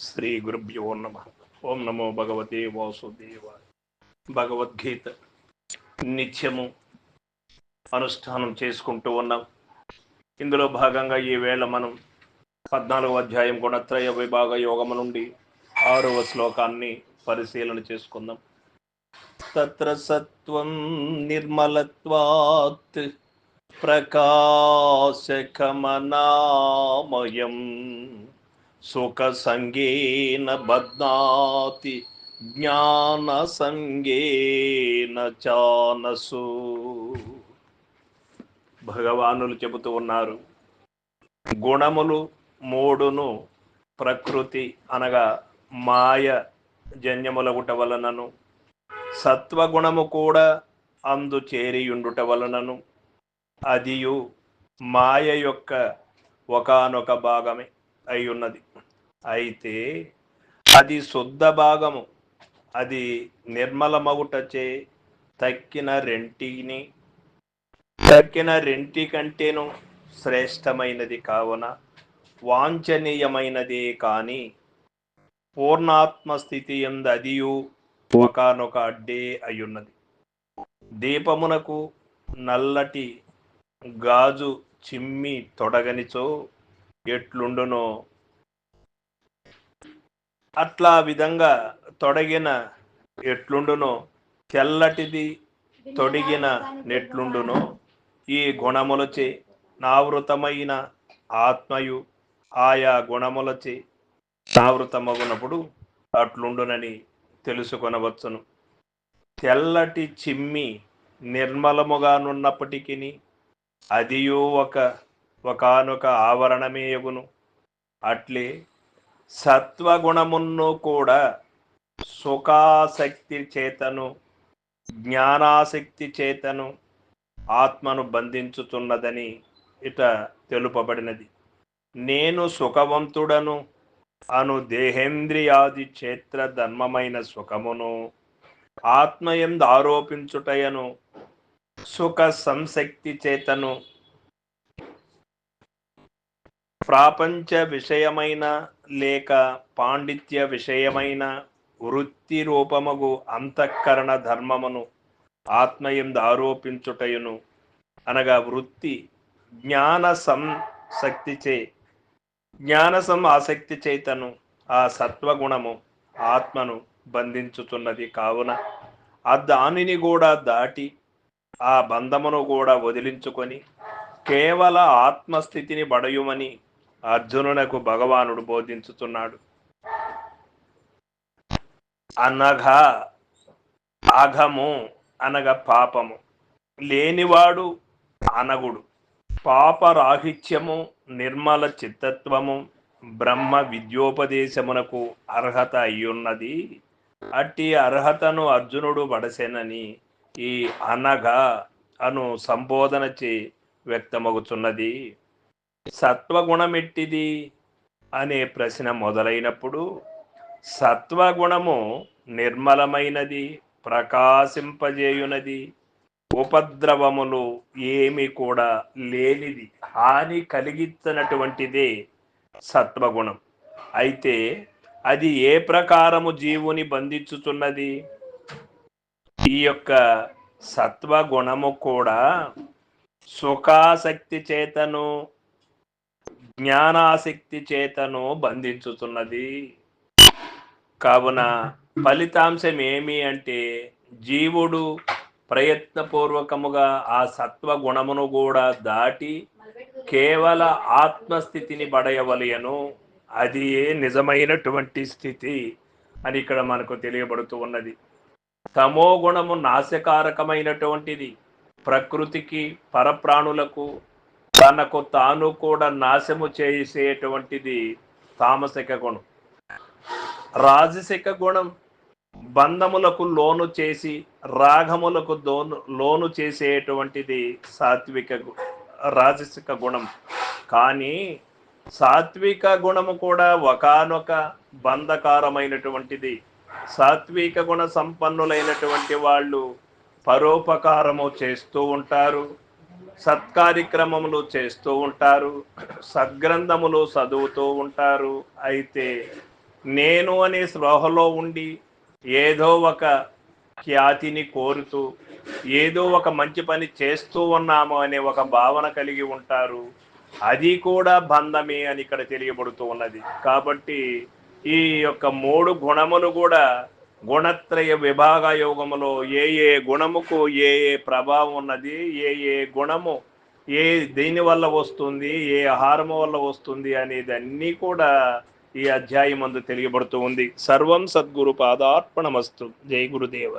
శ్రీ గురుభ్యో నమ. ఓం నమో భగవతే వాసుదేవాయ. భగవద్గీత నిత్యము అనుష్ఠానం చేసుకుంటూ ఉన్నాం. ఇందులో భాగంగా ఈవేళ మనం 14వ అధ్యాయం గుణత్రయ విభాగ యోగము నుండి 6వ శ్లోకాన్ని పరిశీలన చేసుకుందాం. తత్ర సత్వం నిర్మలత్వాత్ ప్రకాశకమనామయం సుఖ సంగేన బధ్నాతి జ్ఞాన సంగేన చానసు. భగవానులు చెబుతూ ఉన్నారు, గుణములు మూడును ప్రకృతి అనగా మాయ జన్యములగుట వలనను, సత్వగుణము కూడా అందు చేరియుండుట వలనను, అదియు మాయ యొక్క ఒకానొక భాగమే అయి ఉన్నది. అయితే అది శుద్ధ భాగము, అది నిర్మలమగుటచే తక్కిన రెంటి కంటేను శ్రేష్టమైనది కావున వాంఛనీయమైనదే కాని పూర్ణాత్మ స్థితి యందు అదియు ఒకానొక అడ్డే అయ్యున్నది. దీపమునకు నల్లటి గాజు చిమ్మి తొడగనిచో ఎట్లుండునో అట్లా విధంగా తొడగిన ఎట్లుండునో, తెల్లటిది తొడిగిన నెట్లుండునో, ఈ గుణములచే నావృతమైన ఆత్మయు ఆయా గుణములచే నావృతమగునప్పుడు అట్లుండునని తెలుసుకొనవచ్చును. తెల్లటి చిమ్మి నిర్మలముగానున్నప్పటికీ అదియు ఒకానొక ఆవరణమే యగును. అట్లే సత్వగుణమును కూడా సుఖాసక్తి చేతను జ్ఞానాసక్తి చేతను ఆత్మను బంధించుతున్నదని ఇట తెలుపబడినది. నేను సుఖవంతుడను అను దేహేంద్రియాది క్షేత్ర ధర్మమైన సుఖమును ఆత్మయందు ఆరోపించుటయను సుఖ సంశక్తి చేతను ప్రాపంచ విషయమైన లేక పాండిత్య విషయమైన వృత్తి రూపమగు అంతఃకరణ ధర్మమును ఆత్మయందు ఆరోపించుటయును అనగా వృత్తి జ్ఞాన ఆసక్తి చేతను ఆ సత్వగుణము ఆత్మను బంధించుతున్నది కావున ఆ దానిని కూడా దాటి ఆ బంధమును కూడా వదిలించుకొని కేవల ఆత్మస్థితిని బడయుమని అర్జునునకు భగవానుడు బోధించుతున్నాడు. అనగా అఘము అనగా పాపము లేనివాడు అనగుడు, పాపరాహిత్యము నిర్మల చిత్తత్వము బ్రహ్మ విద్యోపదేశమునకు అర్హత అయ్యున్నది. అట్టి అర్హతను అర్జునుడు బడసెనని ఈ అనగా అను సంబోధన చే వ్యక్తమగుచున్నది. సత్వగుణమెట్టిది అనే ప్రశ్న మొదలైనప్పుడు సత్వగుణము నిర్మలమైనది, ప్రకాశింపజేయునది, ఉపద్రవములు ఏమి కూడా లేనిది, హాని కలిగించినటువంటిదే సత్వగుణం. అయితే అది ఏ ప్రకారము జీవుని బంధించుతున్నది? ఈ యొక్క సత్వగుణము కూడా సుఖాసక్తి చేతను జ్ఞానాసక్తి చేతను బంధించుతున్నది. కావున ఫలితాంశం ఏమి అంటే జీవుడు ప్రయత్నపూర్వకముగా ఆ సత్వగుణమును కూడా దాటి కేవల ఆత్మస్థితిని బడయవలయను. అది నిజమైనటువంటి స్థితి అని ఇక్కడ మనకు తెలియబడుతూ ఉన్నది. తమో గుణము నాశకారకమైనటువంటిది. ప్రకృతికి పరప్రాణులకు తనకు తాను కూడా నాశము చేసేటువంటిది తామసిక గుణం. రాజసిక గుణం బంధములకు లోను చేసి రాగములకు లోను చేసేటువంటిది రాజసిక గుణం. కానీ సాత్విక గుణము కూడా ఒకానొక బంధకారమైనటువంటిది. సాత్విక గుణ సంపన్నులైనటువంటి వాళ్ళు పరోపకారము చేస్తూ ఉంటారు, సత్కార్యక్రమములు చేస్తూ ఉంటారు, సద్గ్రంథములు చదువుతూ ఉంటారు. అయితే నేను అనే స్పృహలో ఉండి ఏదో ఒక ఖ్యాతిని కోరుతూ ఏదో ఒక మంచి పని చేస్తూ ఉన్నాము అనే ఒక భావన కలిగి ఉంటారు. అది కూడా బంధమే అని ఇక్కడ తెలియబడుతూ ఉన్నది. కాబట్టి ఈ యొక్క 3 గుణములు కూడా గుణత్రయ విభాగ యోగములో ఏ గుణముకు ఏ ప్రభావం ఉన్నది, ఏ గుణము ఏ దేని వల్ల వస్తుంది, ఏ ఆహారము వల్ల వస్తుంది అనేది అన్నీ కూడా ఈ అధ్యాయం అందు తెలియబడుతూ ఉంది. సర్వం సద్గురు పాదార్పణమస్తు. జై గురుదేవ.